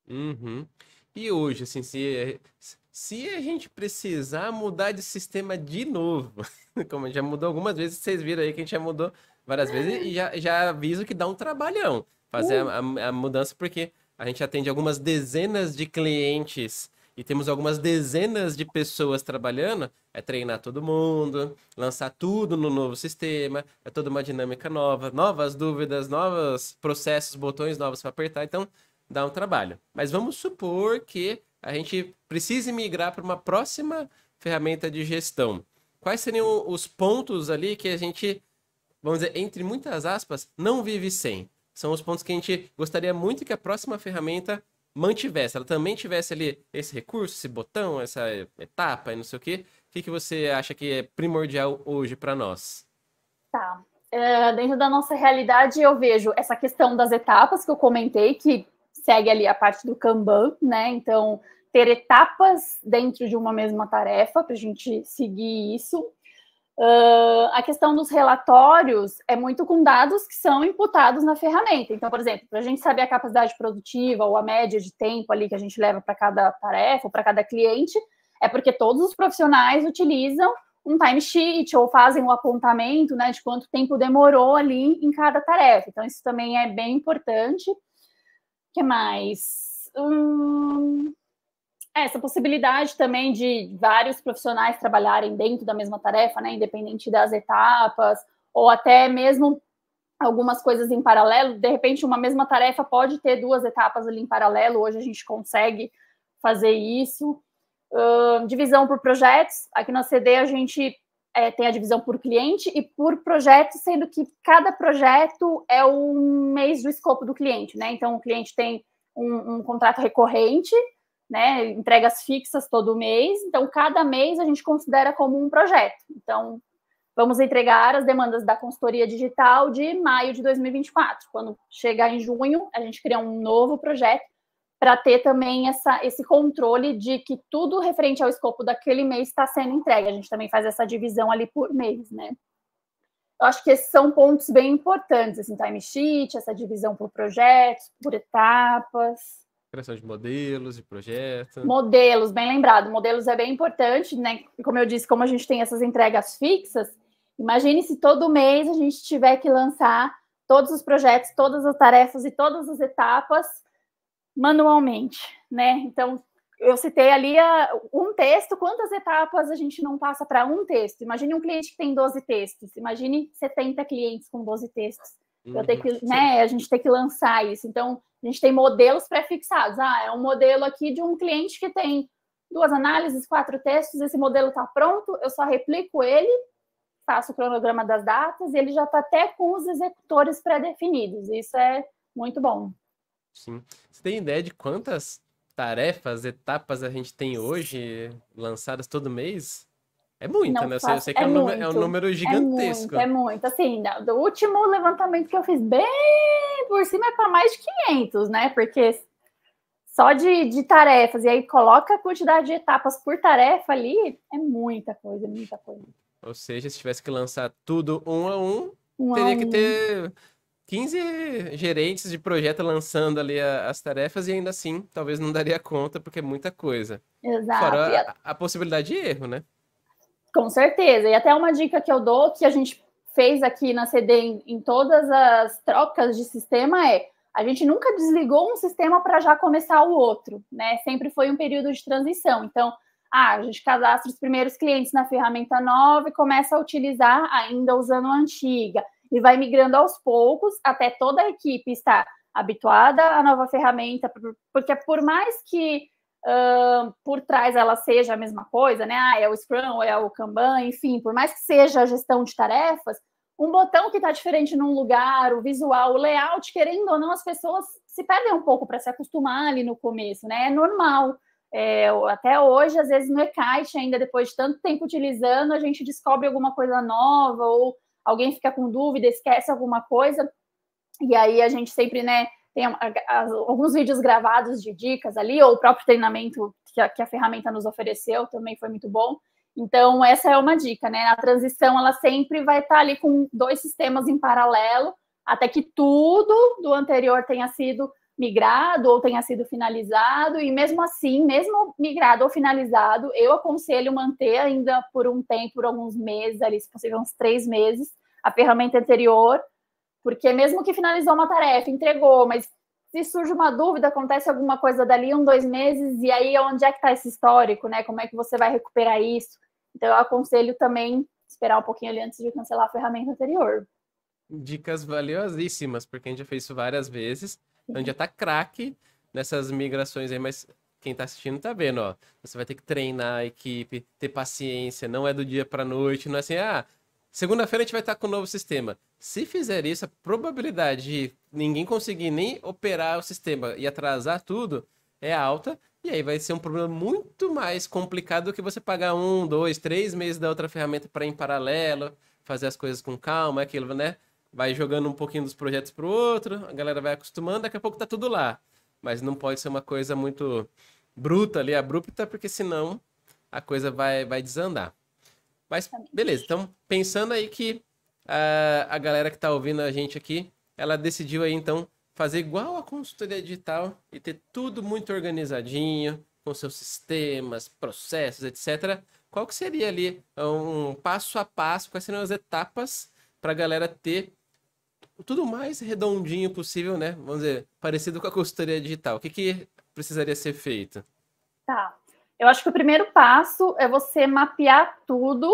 Uhum. E hoje, assim, se a gente precisar mudar de sistema de novo, como a gente já mudou algumas vezes, vocês viram aí que a gente já mudou várias vezes e já aviso que dá um trabalhão fazer a mudança, porque a gente atende algumas dezenas de clientes e temos algumas dezenas de pessoas trabalhando, é treinar todo mundo, lançar tudo no novo sistema, é toda uma dinâmica nova, novas dúvidas, novos processos, botões novos para apertar, então dá um trabalho. Mas vamos supor que a gente precise migrar para uma próxima ferramenta de gestão. Quais seriam os pontos ali que a gente, vamos dizer, entre muitas aspas, não vive sem? São os pontos que a gente gostaria muito que a próxima ferramenta mantivesse. Ela também tivesse ali esse recurso, esse botão, essa etapa e não sei o quê. O que você acha que é primordial hoje para nós?
Tá. Dentro da nossa realidade, eu vejo essa questão das etapas que eu comentei, que segue ali a parte do Kanban, né? Então, ter etapas dentro de uma mesma tarefa para a gente seguir isso. A questão dos relatórios é muito com dados que são imputados na ferramenta. Então, por exemplo, para a gente saber a capacidade produtiva ou a média de tempo ali que a gente leva para cada tarefa ou para cada cliente, é porque todos os profissionais utilizam um timesheet ou fazem um apontamento, né, de quanto tempo demorou ali em cada tarefa. Então, isso também é bem importante. O que mais? Essa possibilidade também de vários profissionais trabalharem dentro da mesma tarefa, né, independente das etapas, ou até mesmo algumas coisas em paralelo. De repente, uma mesma tarefa pode ter duas etapas ali em paralelo. Hoje a gente consegue fazer isso. Divisão por projetos. Aqui na CD a gente tem a divisão por cliente e por projeto, sendo que cada projeto é um mês do escopo do cliente, né? Então, o cliente tem um contrato recorrente, né? Entregas fixas todo mês. Então, cada mês a gente considera como um projeto. Então, vamos entregar as demandas da consultoria digital de maio de 2024. Quando chegar em junho, a gente cria um novo projeto para ter também esse controle de que tudo referente ao escopo daquele mês está sendo entregue. A gente também faz essa divisão ali por mês, né? Eu acho que esses são pontos bem importantes, assim, timesheet, essa divisão por projetos, por etapas.
Criação de modelos, de projetos.
Modelos, bem lembrado. Modelos é bem importante, né? Como eu disse, como a gente tem essas entregas fixas, imagine se todo mês a gente tiver que lançar todos os projetos, todas as tarefas e todas as etapas manualmente, né? Então, eu citei ali um texto, quantas etapas a gente não passa para um texto? Imagine um cliente que tem 12 textos, imagine 70 clientes com 12 textos. Eu tenho que, né, a gente tem que lançar isso. Então, a gente tem modelos pré-fixados. É um modelo aqui de um cliente que tem 2 análises, 4 textos, esse modelo está pronto, eu só replico ele, faço o cronograma das datas e ele já está até com os executores pré-definidos. Isso é muito bom.
Sim. Você tem ideia de quantas tarefas, etapas a gente tem hoje lançadas todo mês? É muita, né? Eu sei que é um número gigantesco.
É muito. Assim, do último levantamento que eu fiz, bem por cima, é para mais de 500, né? Porque só de tarefas, e aí coloca a quantidade de etapas por tarefa ali, é muita coisa, muita coisa.
Ou seja, se tivesse que lançar tudo um a um teria que ter 15 gerentes de projeto lançando ali as tarefas e ainda assim, talvez não daria conta, porque é muita coisa.
Exato.
Fora a possibilidade de erro, né?
Com certeza. E até uma dica que eu dou, que a gente fez aqui na CD em todas as trocas de sistema, a gente nunca desligou um sistema para já começar o outro, né? Sempre foi um período de transição. Então, a gente cadastra os primeiros clientes na ferramenta nova e começa a utilizar ainda usando a antiga. e vai migrando aos poucos até toda a equipe estar habituada à nova ferramenta, porque por mais que por trás ela seja a mesma coisa, né? É o Scrum, ou é o Kanban, enfim, por mais que seja a gestão de tarefas, um botão que está diferente num lugar, o visual, o layout, querendo ou não, as pessoas se perdem um pouco para se acostumar ali no começo, né? É normal. Até hoje, às vezes, no e-kite, ainda depois de tanto tempo utilizando, a gente descobre alguma coisa nova, ou alguém fica com dúvida, esquece alguma coisa, e aí a gente sempre, né, tem alguns vídeos gravados de dicas ali, ou o próprio treinamento que a ferramenta nos ofereceu também foi muito bom. Então, essa é uma dica, né? A transição, ela sempre vai estar ali com 2 sistemas em paralelo, até que tudo do anterior tenha sido migrado ou tenha sido finalizado, e mesmo assim, mesmo migrado ou finalizado, eu aconselho manter ainda por um tempo, por alguns meses, ali, se possível, uns 3 meses, a ferramenta anterior, porque mesmo que finalizou uma tarefa, entregou, mas se surge uma dúvida, acontece alguma coisa dali 1, 2 meses, e aí onde é que está esse histórico, né? Como é que você vai recuperar isso? Então, eu aconselho também esperar um pouquinho ali antes de cancelar a ferramenta anterior.
Dicas valiosíssimas, porque a gente já fez isso várias vezes. A gente já tá craque nessas migrações aí, mas quem tá assistindo tá vendo, ó. Você vai ter que treinar a equipe, ter paciência, não é do dia pra noite, não é assim, segunda-feira a gente vai estar com o novo sistema. Se fizer isso, a probabilidade de ninguém conseguir nem operar o sistema e atrasar tudo é alta. E aí vai ser um problema muito mais complicado do que você pagar 1, 2, 3 meses da outra ferramenta para ir em paralelo, fazer as coisas com calma, aquilo, né? Vai jogando um pouquinho dos projetos pro outro, a galera vai acostumando, daqui a pouco tá tudo lá. Mas não pode ser uma coisa muito bruta ali, abrupta, porque senão a coisa vai desandar. Mas beleza, então pensando aí que a galera que tá ouvindo a gente aqui, ela decidiu aí então fazer igual a consultoria digital e ter tudo muito organizadinho, com seus sistemas, processos, etc. Qual que seria ali um passo a passo, quais seriam as etapas para a galera ter tudo mais redondinho possível, né? Vamos dizer, parecido com a consultoria digital. O que que precisaria ser feito?
Tá. Eu acho que o primeiro passo é você mapear tudo,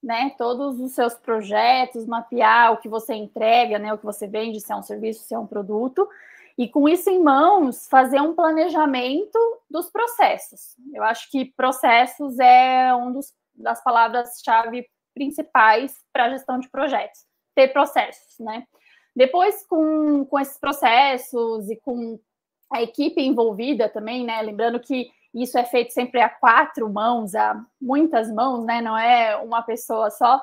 né? Todos os seus projetos, mapear o que você entrega, né? O que você vende, se é um serviço, se é um produto. E com isso em mãos, fazer um planejamento dos processos. Eu acho que processos é das palavras-chave principais para a gestão de projetos. Ter processos, né? Depois, com esses processos e com a equipe envolvida também, né? Lembrando que isso é feito sempre a 4 mãos, a muitas mãos, né? Não é uma pessoa só.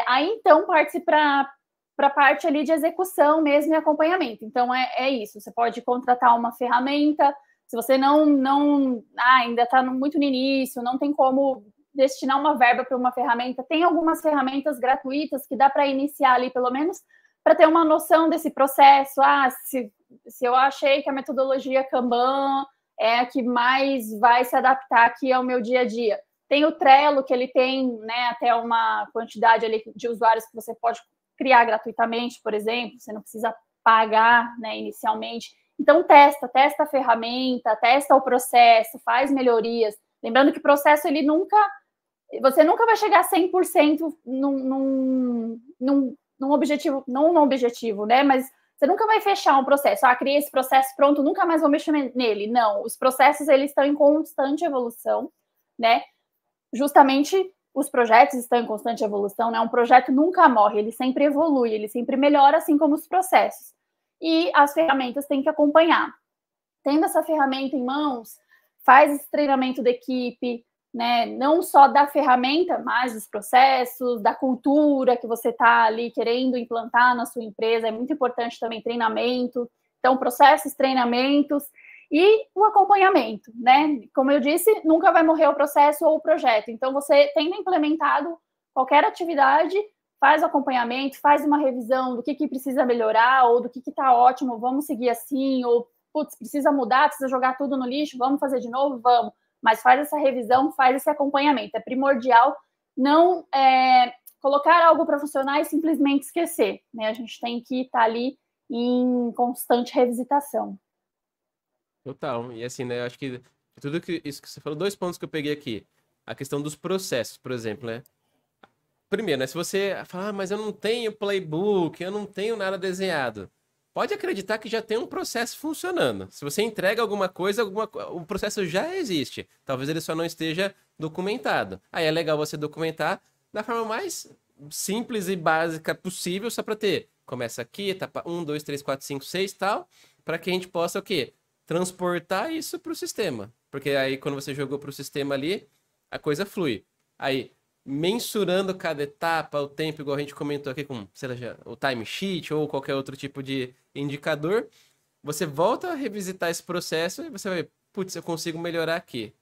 Aí então parte para a parte ali de execução mesmo e acompanhamento. Então é isso. Você pode contratar uma ferramenta. Se você ainda está muito no início, não tem como destinar uma verba para uma ferramenta, tem algumas ferramentas gratuitas que dá para iniciar ali, pelo menos, para ter uma noção desse processo. Se eu achei que a metodologia Kanban é a que mais vai se adaptar aqui ao meu dia a dia. Tem o Trello, que ele tem, né, até uma quantidade ali de usuários que você pode criar gratuitamente, por exemplo, você não precisa pagar, né, inicialmente. Então, testa a ferramenta, testa o processo, faz melhorias. Lembrando que o processo, você nunca vai chegar a 100% num objetivo, não num objetivo, né, mas você nunca vai fechar um processo. Criei esse processo, pronto, nunca mais vou mexer nele. Não, os processos, eles estão em constante evolução, né? Justamente os projetos estão em constante evolução, né? Um projeto nunca morre, ele sempre evolui, ele sempre melhora, assim como os processos. E as ferramentas têm que acompanhar. Tendo essa ferramenta em mãos, faz esse treinamento da equipe, né? Não só da ferramenta, mas dos processos, da cultura que você está ali querendo implantar na sua empresa. É muito importante também treinamento. Então, processos, treinamentos e o acompanhamento, né? Como eu disse, nunca vai morrer o processo ou o projeto. Então, você tendo implementado qualquer atividade, faz o acompanhamento, faz uma revisão do que precisa melhorar ou do que está ótimo, vamos seguir assim, ou putz, precisa mudar, precisa jogar tudo no lixo, vamos fazer de novo? Vamos. Mas faz essa revisão, faz esse acompanhamento. É primordial não colocar algo para funcionar e simplesmente esquecer, né? A gente tem que estar ali em constante revisitação.
Total. E assim, né? Eu acho que isso que você falou, 2 pontos que eu peguei aqui. A questão dos processos, por exemplo, né? primeiro, né? Se você falar, mas eu não tenho playbook, eu não tenho nada desenhado. Pode acreditar que já tem um processo funcionando. Se você entrega alguma coisa, o processo já existe. Talvez ele só não esteja documentado. Aí é legal você documentar da forma mais simples e básica possível, só para ter. Começa aqui, etapa 1, 2, 3, 4, 5, 6 e tal, para que a gente possa o quê? Transportar isso para o sistema. Porque aí quando você jogou para o sistema ali, a coisa flui. Aí, mensurando cada etapa, o tempo, igual a gente comentou aqui com, sei lá, o timesheet ou qualquer outro tipo de indicador, você volta a revisitar esse processo e você vai ver, putz, eu consigo melhorar aqui,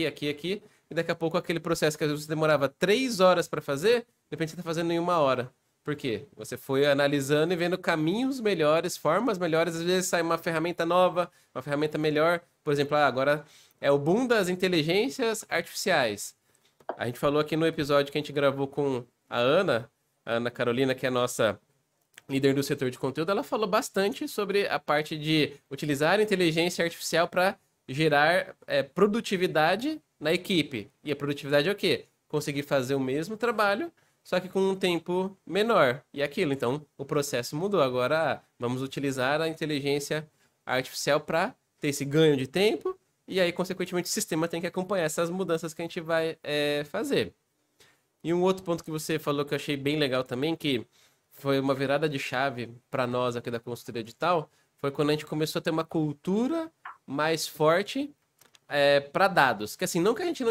aqui, aqui, e daqui a pouco aquele processo que às vezes você demorava 3 horas para fazer, de repente você está fazendo em 1 hora. Por quê? Você foi analisando e vendo caminhos melhores, formas melhores, às vezes sai uma ferramenta nova, uma ferramenta melhor, por exemplo, agora é o boom das inteligências artificiais. A gente falou aqui no episódio que a gente gravou com a Ana Carolina, que é a nossa líder do setor de conteúdo, ela falou bastante sobre a parte de utilizar a inteligência artificial para gerar produtividade na equipe. E a produtividade é o quê? Conseguir fazer o mesmo trabalho, só que com um tempo menor. E aquilo, então, o processo mudou. Agora, vamos utilizar a inteligência artificial para ter esse ganho de tempo, e aí, consequentemente, o sistema tem que acompanhar essas mudanças que a gente vai fazer. E um outro ponto que você falou que eu achei bem legal também, que foi uma virada de chave para nós aqui da consultoria digital, foi quando a gente começou a ter uma cultura mais forte para dados. Que assim, não que a gente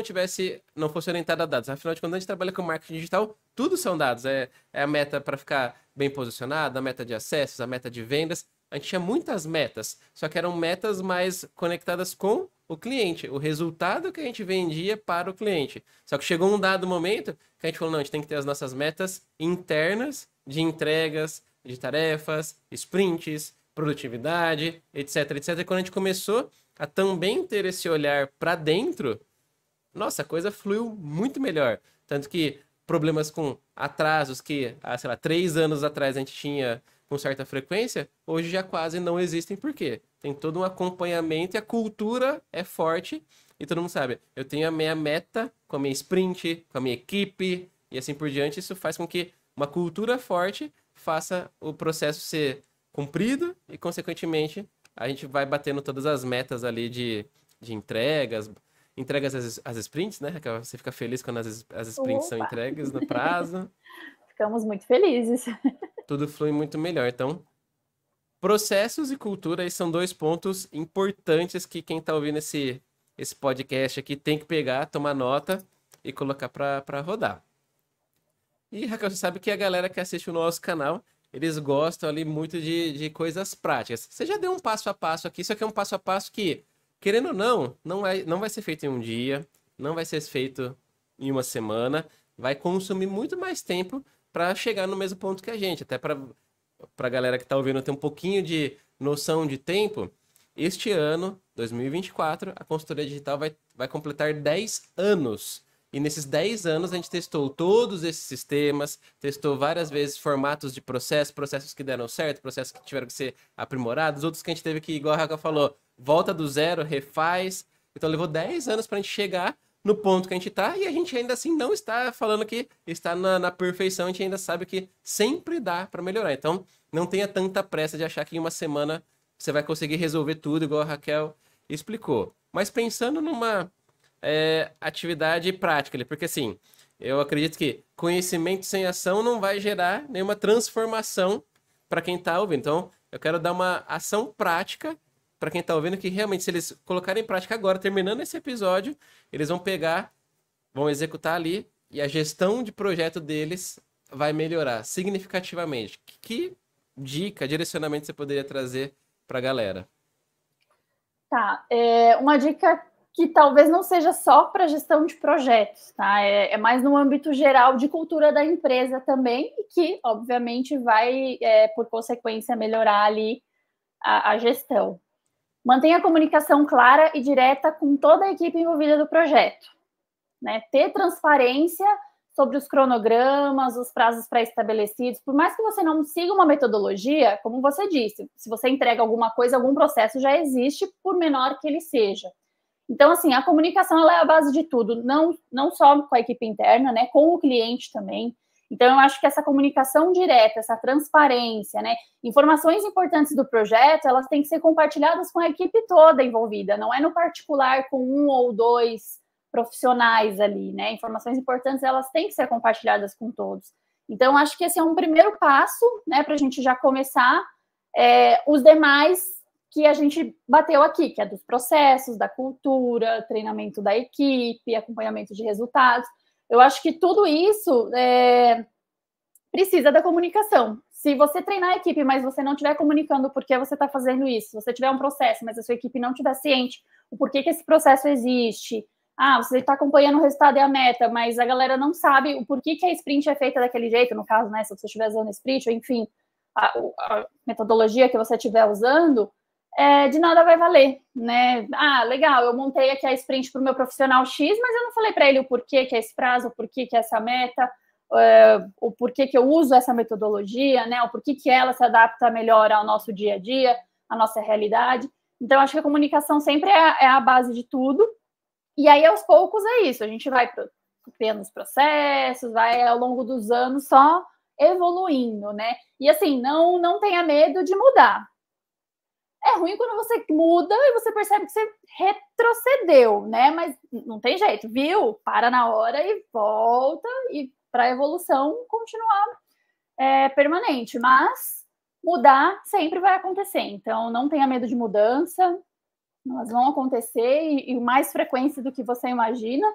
não fosse orientado a dados, afinal de contas, a gente trabalha com marketing digital, tudo são dados. É a meta para ficar bem posicionado, a meta de acessos, a meta de vendas. A gente tinha muitas metas, só que eram metas mais conectadas com o cliente, o resultado que a gente vendia para o cliente. Só que chegou um dado momento que a gente falou, não, a gente tem que ter as nossas metas internas de entregas, de tarefas, sprints, produtividade, etc, etc. E quando a gente começou a também ter esse olhar para dentro, nossa, a coisa fluiu muito melhor. Tanto que problemas com atrasos que, sei lá, 3 anos atrás a gente tinha com certa frequência, hoje já quase não existem. Por quê? Tem todo um acompanhamento e a cultura é forte e todo mundo sabe. Eu tenho a minha meta com a minha sprint, com a minha equipe e assim por diante. Isso faz com que uma cultura forte faça o processo ser cumprido e, consequentemente, a gente vai batendo todas as metas ali de entregas, as sprints, né? Que você fica feliz quando as sprints são entregues no prazo.
Ficamos muito felizes.
Tudo flui muito melhor. Então, processos e cultura aí são 2 pontos importantes que quem está ouvindo esse podcast aqui tem que pegar, tomar nota e colocar para rodar. E, Raquel, você sabe que a galera que assiste o nosso canal, eles gostam ali muito de coisas práticas. Você já deu um passo a passo aqui, isso aqui é um passo a passo que, querendo ou não vai ser feito em um dia, não vai ser feito em uma semana, vai consumir muito mais tempo para chegar no mesmo ponto que a gente. Até para a galera que está ouvindo ter um pouquinho de noção de tempo, este ano, 2024, a consultoria digital vai completar 10 anos. E nesses 10 anos a gente testou todos esses sistemas, testou várias vezes formatos de processos que deram certo, processos que tiveram que ser aprimorados, outros que a gente teve que, igual a Raquel falou, volta do zero, refaz. Então levou 10 anos para a gente chegar no ponto que a gente está, e a gente ainda assim não está falando que está na perfeição, a gente ainda sabe que sempre dá para melhorar. Então não tenha tanta pressa de achar que em uma semana você vai conseguir resolver tudo, igual a Raquel explicou. Mas pensando numa atividade prática, porque assim, eu acredito que conhecimento sem ação não vai gerar nenhuma transformação para quem está ouvindo. Então, eu quero dar uma ação prática para quem está ouvindo, que realmente, se eles colocarem em prática agora, terminando esse episódio, eles vão pegar, vão executar ali, e a gestão de projeto deles vai melhorar significativamente. Que dica, direcionamento você poderia trazer para a galera?
Tá, uma dica que talvez não seja só para gestão de projetos, tá? É mais no âmbito geral de cultura da empresa também, e que, obviamente, vai, por consequência, melhorar ali a gestão. Mantenha a comunicação clara e direta com toda a equipe envolvida do projeto, né? Ter transparência sobre os cronogramas, os prazos pré-estabelecidos. Por mais que você não siga uma metodologia, como você disse, se você entrega alguma coisa, algum processo já existe, por menor que ele seja. Então, assim, a comunicação ela é a base de tudo, não só com a equipe interna, né, com o cliente também. Então, eu acho que essa comunicação direta, essa transparência, né, informações importantes do projeto, elas têm que ser compartilhadas com a equipe toda envolvida, não é no particular com um ou dois profissionais ali, né? Informações importantes, elas têm que ser compartilhadas com todos. Então, acho que esse é um primeiro passo, né, para a gente já começar. Os demais que a gente bateu aqui, que é dos processos, da cultura, treinamento da equipe, acompanhamento de resultados. Eu acho que tudo isso precisa da comunicação. Se você treinar a equipe, mas você não estiver comunicando por que você está fazendo isso, se você tiver um processo, mas a sua equipe não estiver ciente o porquê que esse processo existe, você está acompanhando o resultado e a meta, mas a galera não sabe o porquê que a sprint é feita daquele jeito, no caso, né, se você estiver usando sprint, ou enfim, a metodologia que você estiver usando, de nada vai valer, né? Legal, eu montei aqui a sprint para o meu profissional X, mas eu não falei para ele o porquê que é esse prazo, o porquê que é essa meta, o porquê que eu uso essa metodologia, né? O porquê que ela se adapta melhor ao nosso dia a dia, à nossa realidade. Então, acho que a comunicação sempre é a base de tudo. E aí, aos poucos, é isso. A gente vai criando os processos, vai ao longo dos anos só evoluindo, né? E assim, não tenha medo de mudar. É ruim quando você muda e você percebe que você retrocedeu, né? Mas não tem jeito, viu? Para na hora e volta e para a evolução continuar permanente. Mas mudar sempre vai acontecer. Então, não tenha medo de mudança. Elas vão acontecer e mais frequência do que você imagina,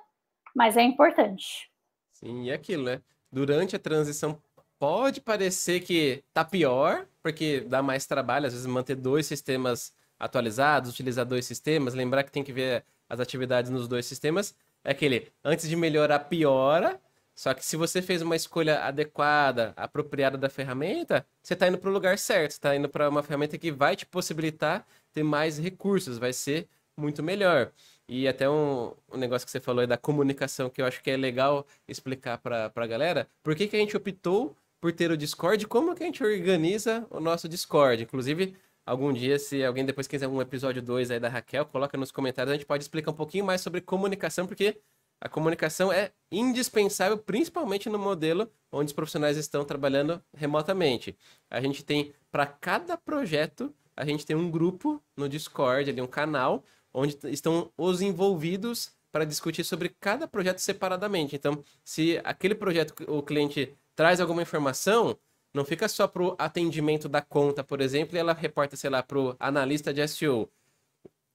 mas é importante.
Sim, e aquilo, né? Durante a transição pode parecer que tá pior, porque dá mais trabalho, às vezes manter dois sistemas atualizados, utilizar dois sistemas, lembrar que tem que ver as atividades nos dois sistemas. É aquele, antes de melhorar, piora. Só que se você fez uma escolha adequada, apropriada da ferramenta, você está indo para o lugar certo, você está indo para uma ferramenta que vai te possibilitar ter mais recursos, vai ser muito melhor. E até um negócio que você falou aí da comunicação, que eu acho que é legal explicar para a galera, por que que a gente optou por ter o Discord, como que a gente organiza o nosso Discord. Inclusive, algum dia, se alguém depois quiser um episódio 2 aí da Raquel, coloca nos comentários, a gente pode explicar um pouquinho mais sobre comunicação, porque a comunicação é indispensável, principalmente no modelo onde os profissionais estão trabalhando remotamente. A gente tem, para cada projeto, a gente tem um grupo no Discord, ali um canal, onde estão os envolvidos para discutir sobre cada projeto separadamente. Então, se aquele projeto o cliente traz alguma informação, não fica só para o atendimento da conta, por exemplo, e ela reporta, sei lá, para o analista de SEO.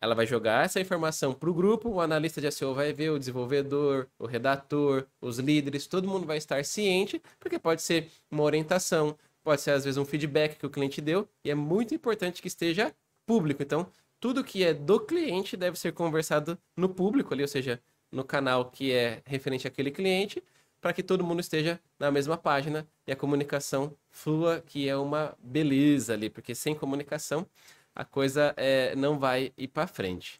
Ela vai jogar essa informação para o grupo, o analista de SEO vai ver, o desenvolvedor, o redator, os líderes, todo mundo vai estar ciente, porque pode ser uma orientação, pode ser às vezes um feedback que o cliente deu, e é muito importante que esteja público. Então, tudo que é do cliente deve ser conversado no público ali, ou seja, no canal que é referente àquele cliente, para que todo mundo esteja na mesma página e a comunicação flua, que é uma beleza ali, porque sem comunicação a coisa não vai ir para frente.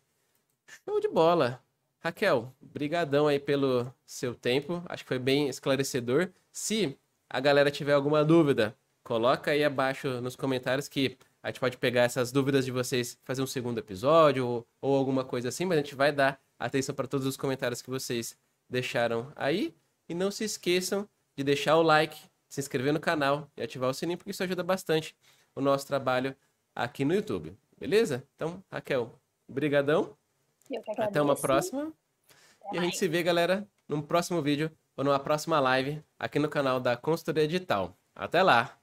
Show de bola. Raquel, brigadão aí pelo seu tempo. Acho que foi bem esclarecedor. Se a galera tiver alguma dúvida, coloca aí abaixo nos comentários que a gente pode pegar essas dúvidas de vocês, fazer um segundo episódio ou alguma coisa assim, mas a gente vai dar atenção para todos os comentários que vocês deixaram aí. E não se esqueçam de deixar o like, se inscrever no canal e ativar o sininho, porque isso ajuda bastante o nosso trabalho aqui no YouTube, beleza? Então, Raquel, brigadão.
Eu que agradeço.
Até uma próxima.
Até
E a
mais.
gente se vê, galera, num próximo vídeo ou numa próxima live aqui no canal da Consultoria Digital. Até lá!